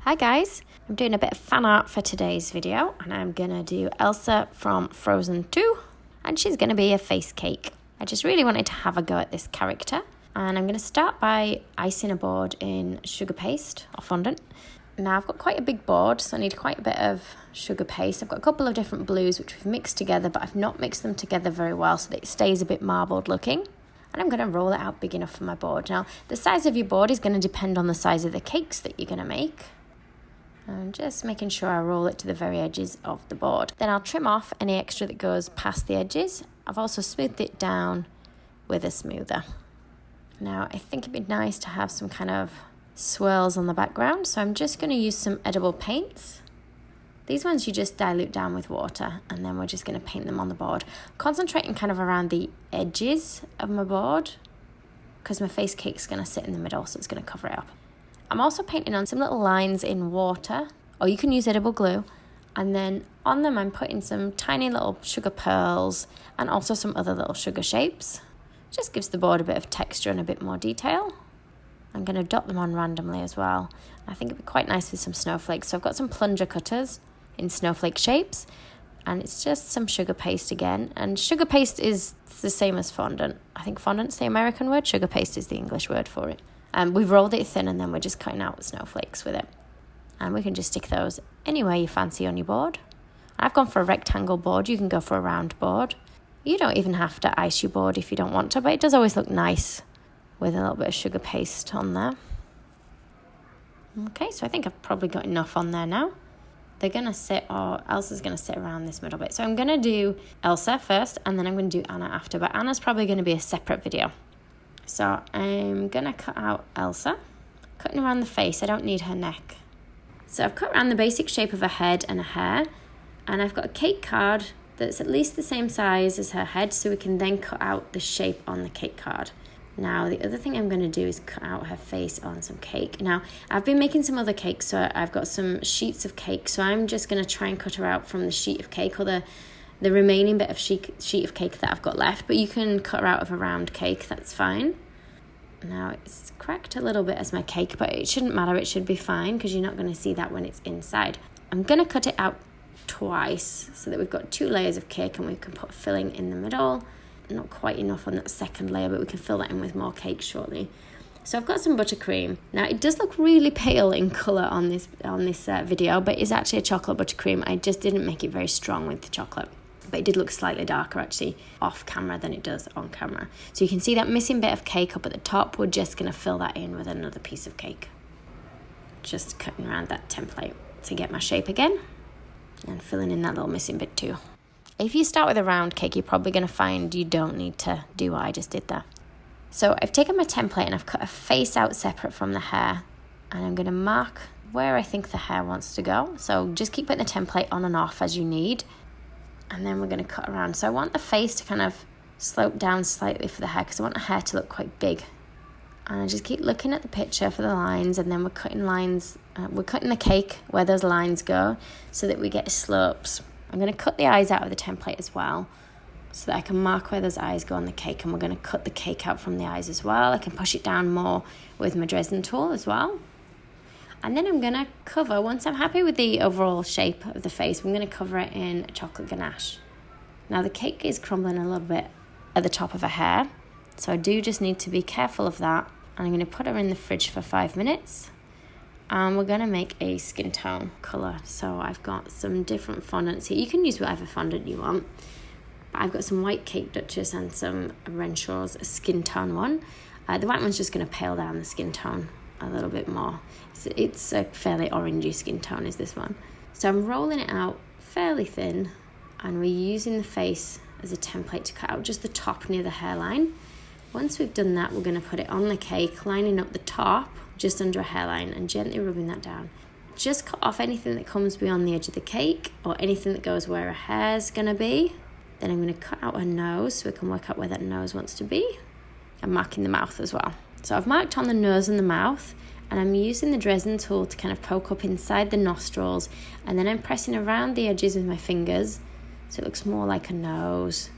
Hi guys, I'm doing a bit of fan art for today's video and I'm gonna do Elsa from Frozen 2 and she's gonna be a face cake. I just really wanted to have a go at this character and I'm gonna start by icing a board in sugar paste or fondant. Now I've got quite a big board, so I need quite a bit of sugar paste. I've got a couple of different blues which we've mixed together, but I've not mixed them together very well so that it stays a bit marbled looking. And I'm going to roll it out big enough for my board. Now, the size of your board is going to depend on the size of the cakes that you're going to make. I'm just making sure I roll it to the very edges of the board. Then I'll trim off any extra that goes past the edges. I've also smoothed it down with a smoother. Now, I think it'd be nice to have some kind of swirls on the background, so I'm just going to use some edible paints. These ones you just dilute down with water and then we're just going to paint them on the board. Concentrating kind of around the edges of my board because my face cake's going to sit in the middle, so it's going to cover it up. I'm also painting on some little lines in water, or you can use edible glue, and then on them I'm putting some tiny little sugar pearls and also some other little sugar shapes. Just gives the board a bit of texture and a bit more detail. I'm going to dot them on randomly as well. I think it'd be quite nice with some snowflakes. So I've got some plunger cutters in snowflake shapes, and it's just some sugar paste again. And sugar paste is the same as fondant. I think fondant's the American word, sugar paste is the English word for it. We've rolled it thin and then we're just cutting out snowflakes with it. And we can just stick those anywhere you fancy on your board. I've gone for a rectangle board, you can go for a round board. You don't even have to ice your board if you don't want to, but it does always look nice with a little bit of sugar paste on there. Okay, so I think I've probably got enough on there now. They're going to sit, or Elsa's going to sit around this middle bit. So I'm going to do Elsa first, and then I'm going to do Anna after. But Anna's probably going to be a separate video. So I'm going to cut out Elsa. Cutting around the face, I don't need her neck. So I've cut around the basic shape of her head and her hair. And I've got a cake card that's at least the same size as her head, so we can then cut out the shape on the cake card. Now, the other thing I'm going to do is cut out her face on some cake. Now, I've been making some other cakes, so I've got some sheets of cake. So I'm just going to try and cut her out from the sheet of cake, or the remaining bit of sheet of cake that I've got left. But you can cut her out of a round cake, that's fine. Now, it's cracked a little bit as my cake, but it shouldn't matter. It should be fine, because you're not going to see that when it's inside. I'm going to cut it out twice, so that we've got 2 layers of cake, and we can put filling in the middle. Not quite enough on that second layer, but we can fill that in with more cake shortly. So I've got some buttercream. Now it does look really pale in colour on this video, but it's actually a chocolate buttercream. I just didn't make it very strong with the chocolate, but it did look slightly darker actually off camera than it does on camera. So you can see that missing bit of cake up at the top. We're just going to fill that in with another piece of cake. Just cutting around that template to get my shape again and filling in that little missing bit too. If you start with a round cake, you're probably going to find you don't need to do what I just did there. So I've taken my template and I've cut a face out separate from the hair. And I'm going to mark where I think the hair wants to go. So just keep putting the template on and off as you need. And then we're going to cut around. So I want the face to kind of slope down slightly for the hair, because I want the hair to look quite big. And I just keep looking at the picture for the lines, and then we're cutting lines. We're cutting the cake where those lines go so that we get slopes. I'm going to cut the eyes out of the template as well, so that I can mark where those eyes go on the cake, and we're going to cut the cake out from the eyes as well. I can push it down more with my Dresden tool as well. And then I'm going to cover, once I'm happy with the overall shape of the face, I'm going to cover it in chocolate ganache. Now the cake is crumbling a little bit at the top of her hair, so I do just need to be careful of that. And I'm going to put her in the fridge for 5 minutes. And we're going to make a skin tone colour. So I've got some different fondants here. You can use whatever fondant you want. But I've got some white Cake Duchess and some Renshaw's skin tone one. The white one's just going to pale down the skin tone a little bit more. It's a fairly orangey skin tone is this one. So I'm rolling it out fairly thin, and we're using the face as a template to cut out just the top near the hairline. Once we've done that, we're going to put it on the cake, lining up the top just under a hairline and gently rubbing that down. Just cut off anything that comes beyond the edge of the cake, or anything that goes where her hair's going to be. Then I'm going to cut out her nose so we can work out where that nose wants to be. I'm marking the mouth as well. So I've marked on the nose and the mouth, and I'm using the Dresden tool to kind of poke up inside the nostrils, and then I'm pressing around the edges with my fingers so it looks more like a nose.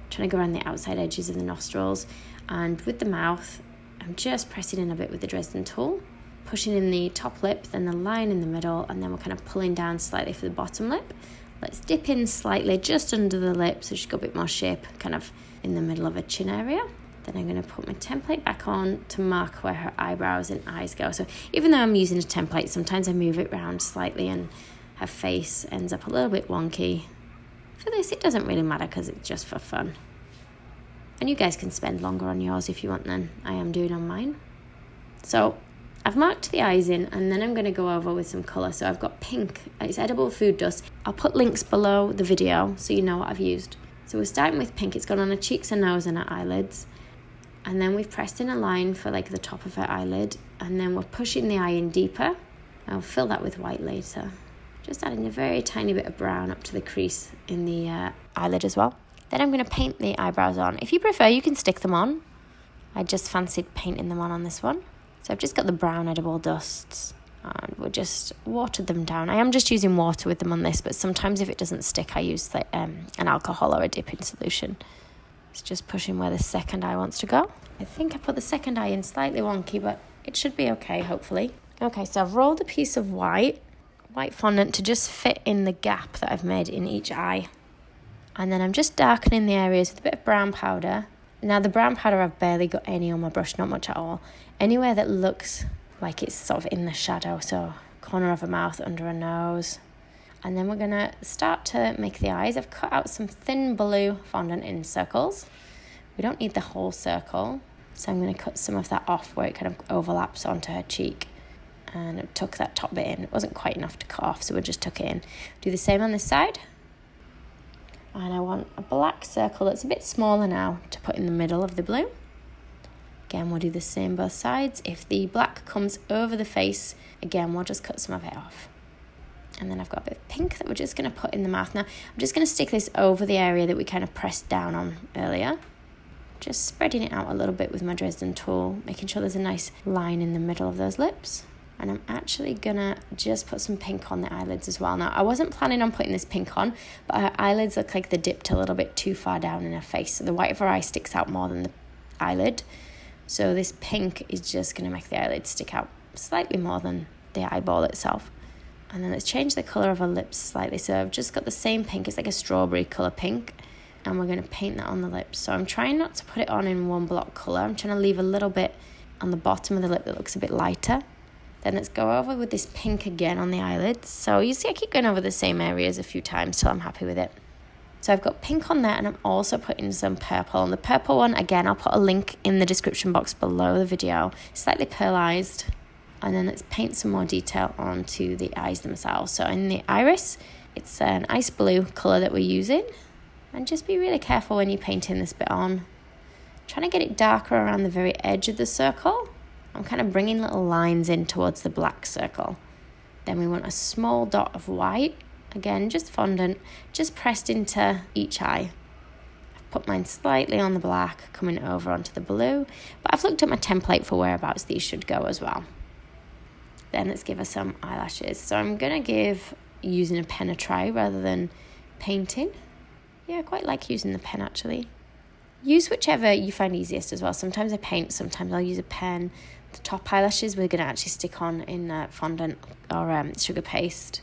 I'm trying to go around the outside edges of the nostrils, and with the mouth I'm just pressing in a bit with the Dresden tool pushing in the top lip, then the line in the middle, and then we're kind of pulling down slightly for the bottom lip. Let's dip in slightly just under the lip so she's got a bit more shape kind of in the middle of her chin area. Then I'm going to put my template back on to mark where her eyebrows and eyes go. So even though I'm using a template, sometimes I move it around slightly and her face ends up a little bit wonky. For this, it doesn't really matter because it's just for fun. And you guys can spend longer on yours if you want than I am doing on mine. So I've marked the eyes in, and then I'm going to go over with some colour. So I've got pink. It's edible food dust. I'll put links below the video so you know what I've used. So we're starting with pink. It's gone on her cheeks, her nose and her eyelids. And then we've pressed in a line for like the top of her eyelid. And then we're pushing the eye in deeper. I'll fill that with white later. Just adding a very tiny bit of brown up to the crease in the eyelid as well. Then I'm going to paint the eyebrows on. If you prefer, you can stick them on. I just fancied painting them on this one. So I've just got the brown edible dusts and we'll just water them down. I am just using water with them on this, but sometimes if it doesn't stick, I use an alcohol or a dipping solution. It's just pushing where the second eye wants to go. I think I put the second eye in slightly wonky, but it should be okay, hopefully. Okay, so I've rolled a piece of white fondant to just fit in the gap that I've made in each eye. And then I'm just darkening the areas with a bit of brown powder. Now the brown powder, I've barely got any on my brush, not much at all. Anywhere that looks like it's sort of in the shadow, so corner of a mouth, under a nose. And then we're going to start to make the eyes. I've cut out some thin blue fondant in circles. We don't need the whole circle, so I'm going to cut some of that off where it kind of overlaps onto her cheek. And I tuck that top bit in. It wasn't quite enough to cut off, so we just tuck it in. Do the same on this side. And I want a black circle that's a bit smaller now to put in the middle of the blue. Again, we'll do the same both sides. If the black comes over the face, again, we'll just cut some of it off. And then I've got a bit of pink that we're just going to put in the mouth. Now, I'm just going to stick this over the area that we kind of pressed down on earlier. Just spreading it out a little bit with my Dresden tool, making sure there's a nice line in the middle of those lips. And I'm actually going to just put some pink on the eyelids as well. Now, I wasn't planning on putting this pink on, but her eyelids look like they're dipped a little bit too far down in her face. So the white of her eye sticks out more than the eyelid. So this pink is just going to make the eyelid stick out slightly more than the eyeball itself. And then let's change the colour of her lips slightly. So I've just got the same pink. It's like a strawberry colour pink. And we're going to paint that on the lips. So I'm trying not to put it on in one block colour. I'm trying to leave a little bit on the bottom of the lip that looks a bit lighter. Then let's go over with this pink again on the eyelids. So you see I keep going over the same areas a few times till I'm happy with it. So I've got pink on there, and I'm also putting some purple. And the purple one, again, I'll put a link in the description box below the video. Slightly pearlized. And then let's paint some more detail onto the eyes themselves. So in the iris, it's an ice blue colour that we're using. And just be really careful when you're painting this bit on. Trying to get it darker around the very edge of the circle. I'm kind of bringing little lines in towards the black circle. Then we want a small dot of white. Again, just fondant, just pressed into each eye. I've put mine slightly on the black, coming over onto the blue. But I've looked at my template for whereabouts these should go as well. Then let's give her some eyelashes. So I'm going to give using a pen a try rather than painting. Yeah, I quite like using the pen actually. Use whichever you find easiest as well. Sometimes I paint, sometimes I'll use a pen. The top eyelashes we're going to actually stick on in fondant or sugar paste.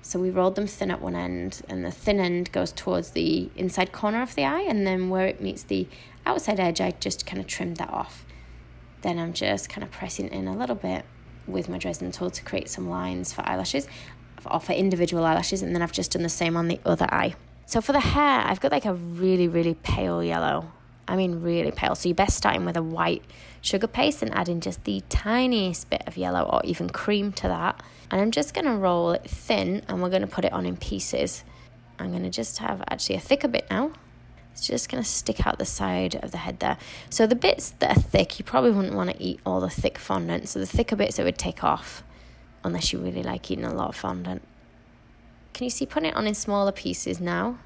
So we rolled them thin at one end, and the thin end goes towards the inside corner of the eye, and then where it meets the outside edge, I just kind of trimmed that off. Then I'm just kind of pressing in a little bit with my Dresden tool to create some lines for eyelashes, or for individual eyelashes, and then I've just done the same on the other eye. So for the hair, I've got like a really, really pale yellow. I mean really pale. So you're best starting with a white sugar paste and adding just the tiniest bit of yellow or even cream to that. And I'm just going to roll it thin, and we're going to put it on in pieces. I'm going to just have actually a thicker bit now. It's just going to stick out the side of the head there. So the bits that are thick, you probably wouldn't want to eat all the thick fondant. So the thicker bits I would take off, unless you really like eating a lot of fondant. Can you see putting it on in smaller pieces now?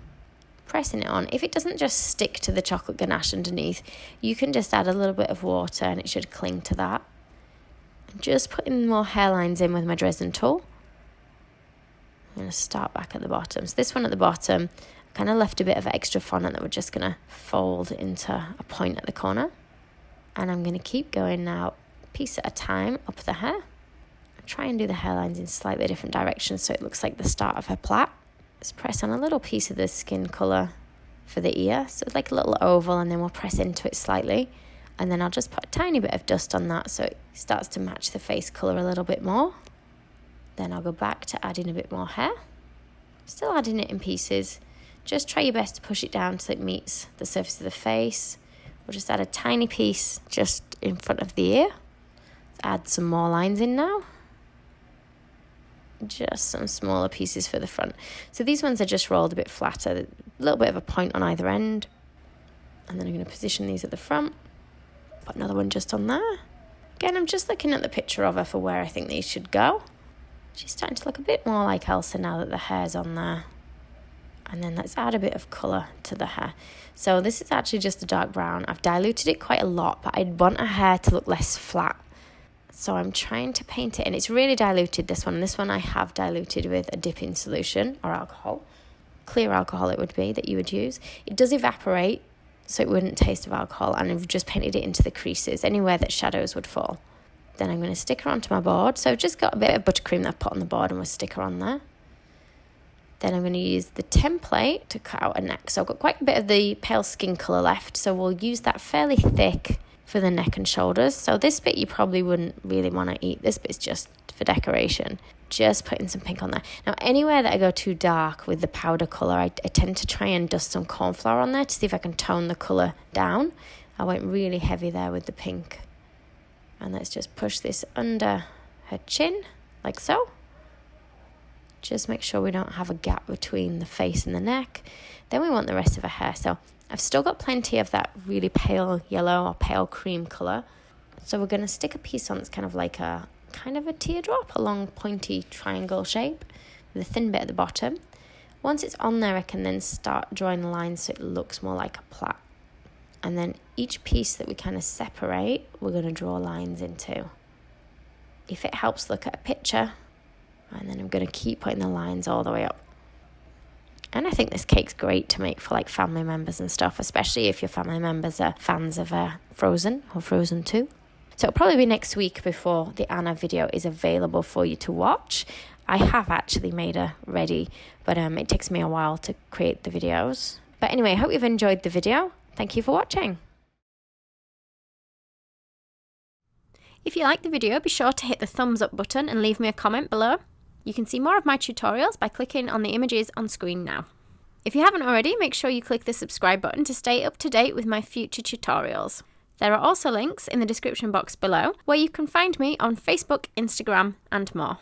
Pressing it on. If it doesn't just stick to the chocolate ganache underneath, you can just add a little bit of water and it should cling to that. I'm just putting more hairlines in with my Dresden tool. I'm going to start back at the bottom. So this one at the bottom, I kind of left a bit of extra fondant that we're just going to fold into a point at the corner. And I'm going to keep going now, piece at a time, up the hair. try and do the hairlines in slightly different directions so it looks like the start of her plait. Just press on a little piece of the skin colour for the ear, so it's like a little oval, and then we'll press into it slightly, and then I'll just put a tiny bit of dust on that so it starts to match the face colour a little bit more. Then I'll go back to adding a bit more hair, still adding it in pieces. Just try your best to push it down so it meets the surface of the face. We'll just add a tiny piece just in front of the ear. Let's add some more lines in now. Just some smaller pieces for the front. So these ones are just rolled a bit flatter, a little bit of a point on either end. And then I'm going to position these at the front. Put another one just on there. Again, I'm just looking at the picture of her for where I think these should go. She's starting to look a bit more like Elsa now that the hair's on there. And then let's add a bit of colour to the hair. So this is actually just a dark brown. I've diluted it quite a lot, but I'd want her hair to look less flat. So I'm trying to paint it, and it's really diluted, this one. This one I have diluted with a dipping solution or alcohol. Clear alcohol it would be that you would use. It does evaporate, so it wouldn't taste of alcohol, and I've just painted it into the creases, anywhere that shadows would fall. Then I'm going to stick her onto my board. So I've just got a bit of buttercream that I've put on the board, and we'll stick her on there. Then I'm going to use the template to cut out a neck. So I've got quite a bit of the pale skin colour left, so we'll use that fairly thick for the neck and shoulders. So this bit you probably wouldn't really want to eat. This bit's just for decoration. Just putting some pink on there. Now anywhere that I go too dark with the powder colour, I tend to try and dust some corn flour on there to see if I can tone the colour down. I went really heavy there with the pink. And let's just push this under her chin, like so. Just make sure we don't have a gap between the face and the neck. Then we want the rest of her hair. So I've still got plenty of that really pale yellow or pale cream colour. So we're going to stick a piece on that's kind of a teardrop, a long pointy triangle shape with a thin bit at the bottom. Once it's on there, I can then start drawing the lines so it looks more like a plait. And then each piece that we kind of separate, we're going to draw lines into. If it helps, look at a picture. And then I'm going to keep putting the lines all the way up. And I think this cake's great to make for family members and stuff, especially if your family members are fans of Frozen or Frozen 2. So it'll probably be next week before the Anna video is available for you to watch. I have actually made her ready, but it takes me a while to create the videos. But anyway, I hope you've enjoyed the video. Thank you for watching. If you liked the video, be sure to hit the thumbs up button and leave me a comment below. You can see more of my tutorials by clicking on the images on screen now. If you haven't already, make sure you click the subscribe button to stay up to date with my future tutorials. There are also links in the description box below where you can find me on Facebook, Instagram, and more.